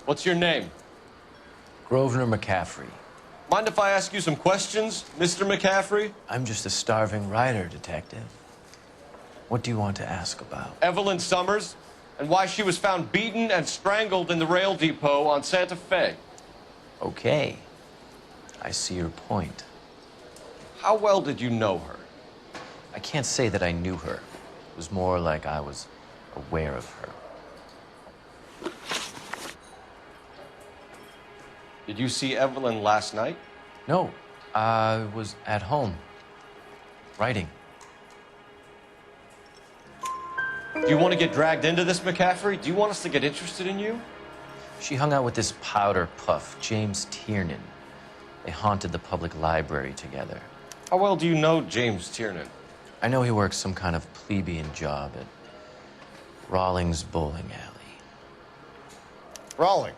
What's your name? Grosvenor McCaffrey. Mind if I ask you some questions, Mr. McCaffrey? I'm just a starving writer, Detective. What do you want to ask about? Evelyn Summers, and why she was found beaten and strangled in the rail depot on Santa Fe. Okay. I see your point. How well did you know her? I can't say that I knew her. It was more like I was aware of her. Did you see Evelyn last night? No, I was at home, writing. Do you want to get dragged into this, McCaffrey? Do you want us to get interested in you? She hung out with this powder puff, James Tiernan. They haunted the public library together. How well do you know James Tiernan? I know he works some kind of plebeian job at Rawlings Bowling Alley. Rawlings?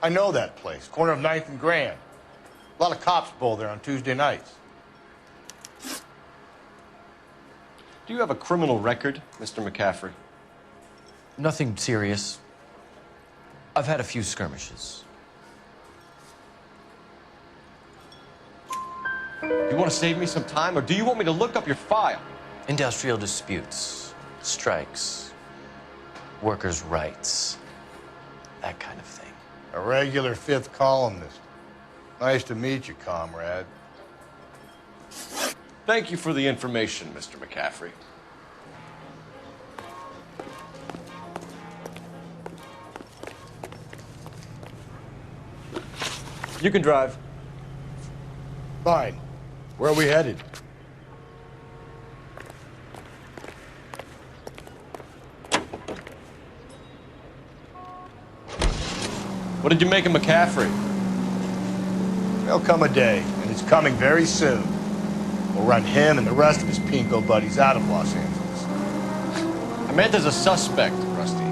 I know that place, corner of 9th and Grand. A lot of cops bowl there on Tuesday nights. Do you have a criminal record, Mr. McCaffrey? Nothing serious. I've had a few skirmishes. Do you want to save me some time, or do you want me to look up your file? Industrial disputes, strikes, workers' rights, that kind of thing. A regular fifth columnist. Nice to meet you, comrade. Thank you for the information, Mr. McCaffrey. You can drive. Fine. Where are we headed? What did you make of McCaffrey? There'll come a day, and it's coming very soon. We'll run him and the rest of his pinko buddies out of Los Angeles. I meant as a suspect, Rusty.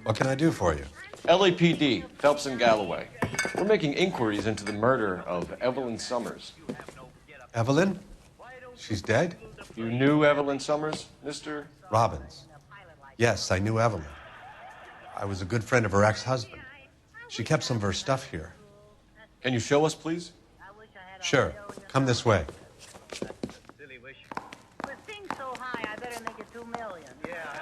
What can I do for you? LAPD, Phelps and Galloway. We're making inquiries into the murder of Evelyn Summers. Evelyn? She's dead? You knew Evelyn Summers, Mr. Robbins. Yes, I knew Evelyn. I was a good friend of her ex-husband. She kept some of her stuff here. Can you show us, please? Sure. Come this way. With things so high, I better make it 2 million. Yeah.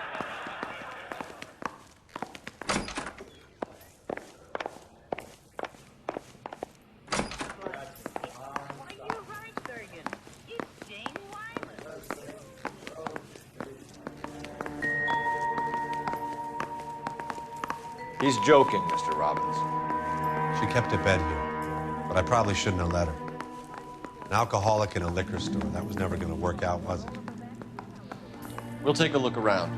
He's joking, Mr. Robbins. She kept a bed here, but I probably shouldn't have let her. An alcoholic in a liquor store. That was never going to work out, was it? We'll take a look around.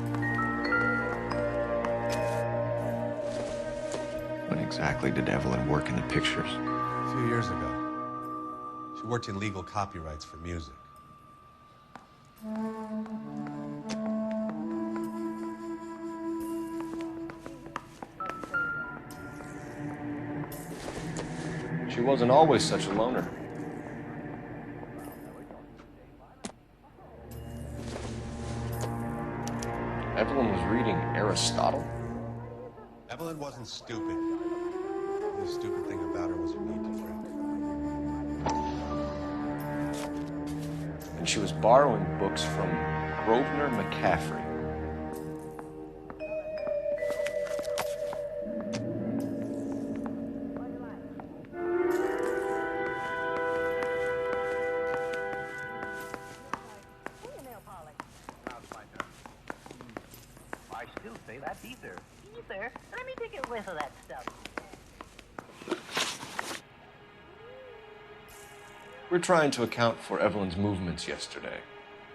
When exactly did Evelyn work in the pictures? A few years ago. She worked in legal copyrights for music. She wasn't always such a loner. Evelyn was reading Aristotle? Evelyn wasn't stupid. The only stupid thing about her was her need to drink. And she was borrowing books from Grosvenor McCaffrey. I still say that's ether. Ether? Let me take a whiff of that stuff. We're trying to account for Evelyn's movements yesterday.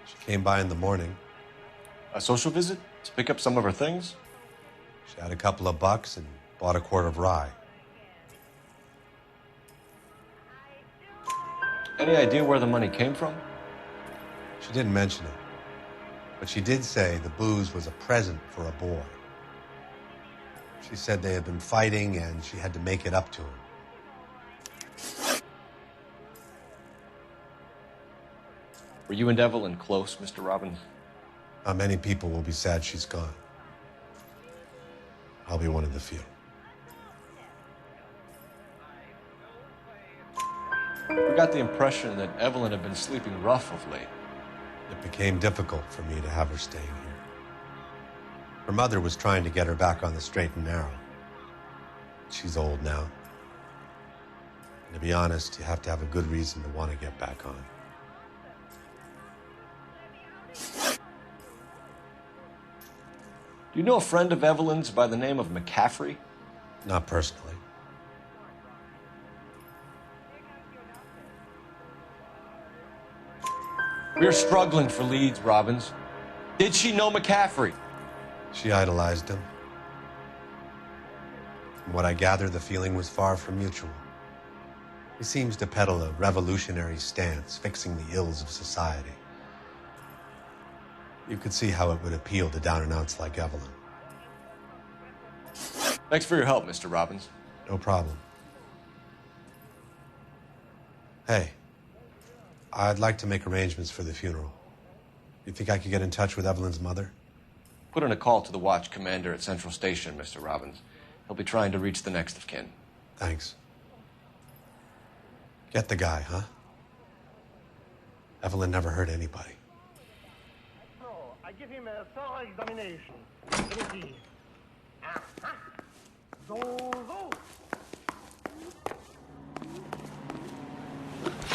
She came by in the morning. A social visit to pick up some of her things? She had a couple of bucks and bought a quart of rye. Any idea where the money came from? She didn't mention it, but she did say the booze was a present for a boy. She said they had been fighting and she had to make it up to him. Were you and Evelyn close, Mr. Robbins? Not many people will be sad she's gone. I'll be one of the few. We got the impression that Evelyn had been sleeping rough of late. It became difficult for me to have her staying here. Her mother was trying to get her back on the straight and narrow. She's old now. And to be honest, you have to have a good reason to want to get back on. Do you know a friend of Evelyn's by the name of McCaffrey? Not personally. We're struggling for leads, Robbins. Did she know McCaffrey? She idolized him. From what I gather, the feeling was far from mutual. He seems to peddle a revolutionary stance, fixing the ills of society. You could see how it would appeal to down-and-outs like Evelyn. Thanks for your help, Mr. Robbins. No problem. Hey, I'd like to make arrangements for the funeral. You think I could get in touch with Evelyn's mother? Put in a call to the watch commander at Central Station, Mr. Robbins. He'll be trying to reach the next of kin. Thanks. Get the guy, huh? Evelyn never hurt anybody. So, I give him a thorough examination. Let me see. Aha! Zo.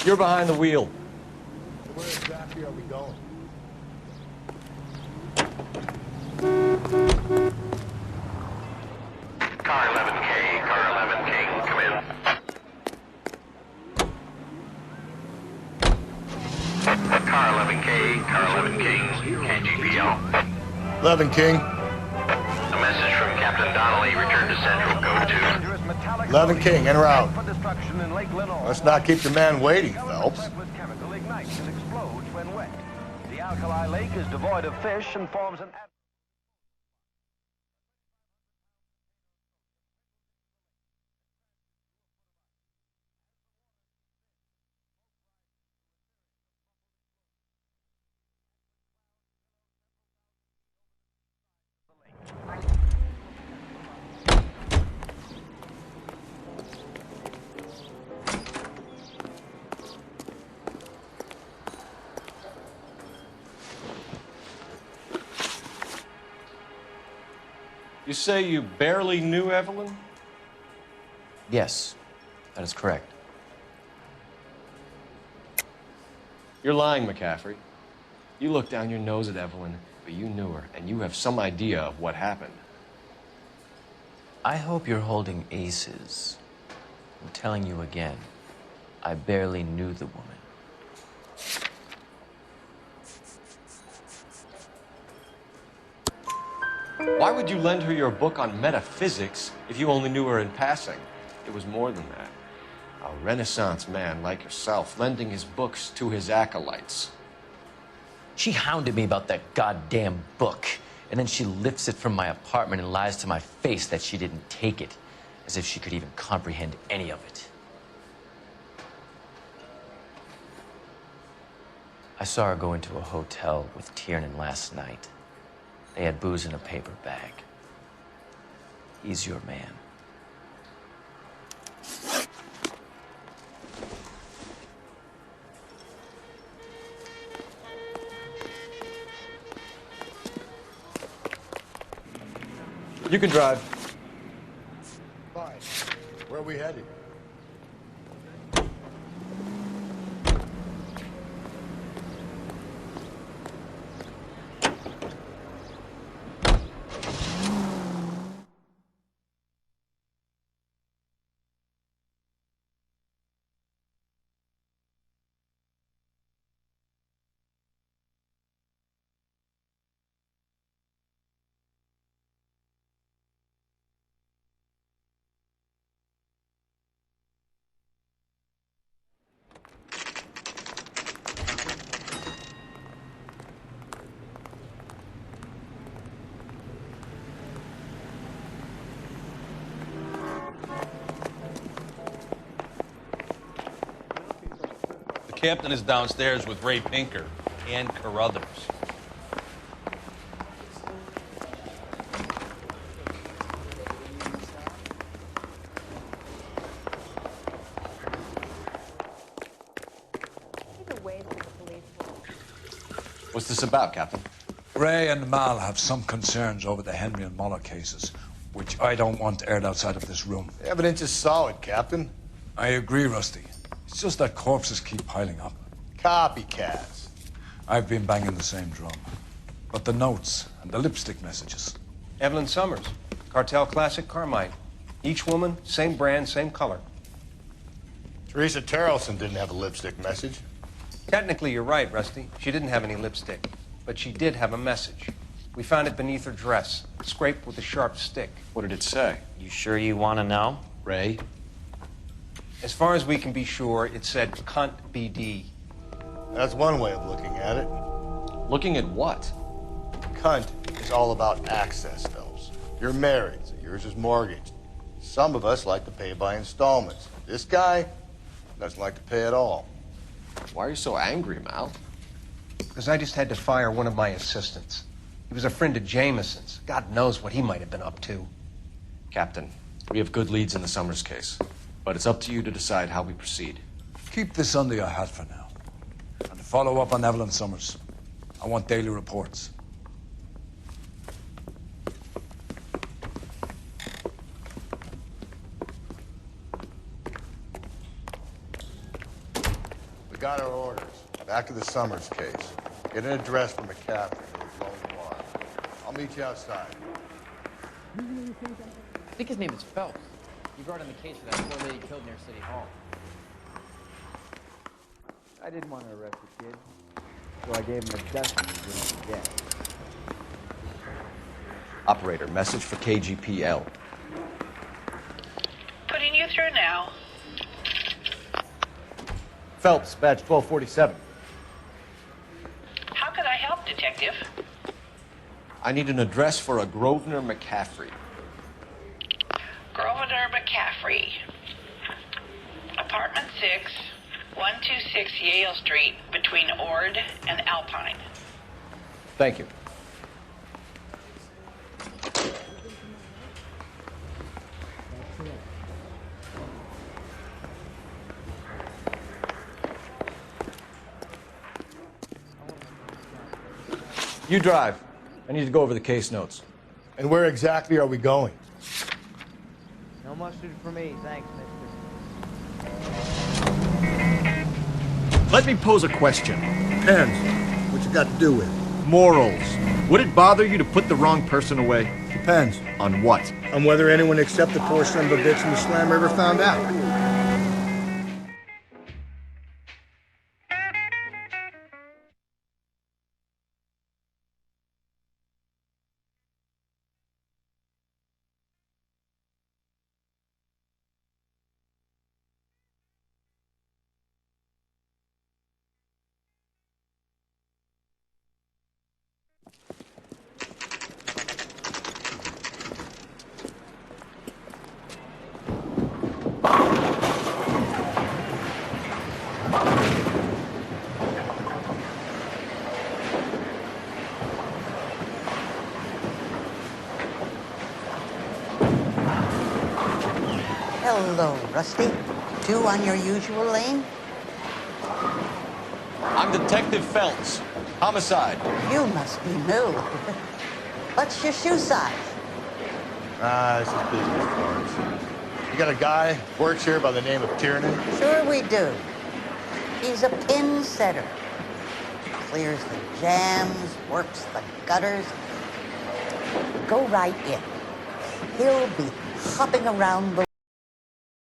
You're behind the wheel. Where exactly are we going? Car 11K, come in. Car 11K, KGPL. 11 King. A message from Captain Donnelly, return to Central, go to... 11 King, en route. For destruction in Lake Lenore. Let's not keep the man waiting, Phelps. With chemical ignites and explodes when wet. The alkali lake is devoid of fish and forms an... You say you barely knew Evelyn? Yes, that is correct. You're lying, McCaffrey. You looked down your nose at Evelyn, but you knew her, and you have some idea of what happened. I hope you're holding aces. I'm telling you again, I barely knew the woman. Why would you lend her your book on metaphysics if you only knew her in passing? It was more than that. A Renaissance man like yourself lending his books to his acolytes. She hounded me about that goddamn book, and then she lifts it from my apartment and lies to my face that she didn't take it, as if she could even comprehend any of it. I saw her go into a hotel with Tiernan last night. They had booze in a paper bag. He's your man. You can drive. Fine. Where are we headed? captain is downstairs with Ray Pinker and Carruthers. What's this about, Captain? Ray and Mal have some concerns over the Henry and Muller cases, which I don't want aired outside of this room. The evidence is solid, Captain. I agree, Rusty. It's just that corpses keep piling up. Copycats. I've been banging the same drum. But the notes and the lipstick messages. Evelyn Summers, Cartel Classic Carmine. Each woman, same brand, same color. Teresa Terrelson didn't have a lipstick message. Technically, you're right, Rusty. She didn't have any lipstick, but she did have a message. We found it beneath her dress, scraped with a sharp stick. What did it say? You sure you want to know? Ray? As far as we can be sure, it said cunt BD. That's one way of looking at it. Looking at what? Cunt is all about access, Phelps. You're married, so yours is mortgaged. Some of us like to pay by installments. This guy doesn't like to pay at all. Why are you so angry, Mal? Because I just had to fire one of my assistants. He was a friend of Jameson's. God knows what he might have been up to. Captain, we have good leads in the Summers case, but it's up to you to decide how we proceed. Keep this under your hat for now. And follow up on Evelyn Summers. I want daily reports. We got our orders. Back to the Summers case. Get an address for McCaffrey and his lone bar. I'll meet you outside. I think his name is Phelps. He brought in the case for that poor lady killed near City Hall. I didn't want to arrest the kid, so I gave him a dozen he didn't get. Operator, message for KGPL. Putting you through now. Phelps, badge 1247. How could I help, Detective? I need an address for a Grosvenor McCaffrey. Grosvenor McCaffrey. Apartment 6, 126 Yale Street, between Ord and Alpine. Thank you. You drive. I need to go over the case notes. And where exactly are we going? No mustard for me, thanks, mister. Let me pose a question. Depends. What you got to do with it? Morals. Would it bother you to put the wrong person away? Depends. On what? On whether anyone except the poor son of a bitch in the slammer ever found out. Hello, Rusty. Two on your usual lane? I'm Detective Phelps. Homicide. You must be new. What's your shoe size? This is business cards. You got a guy works here by the name of Tiernan? Sure we do. He's a pin setter. Clears the jams, works the gutters. Go right in. He'll be hopping around the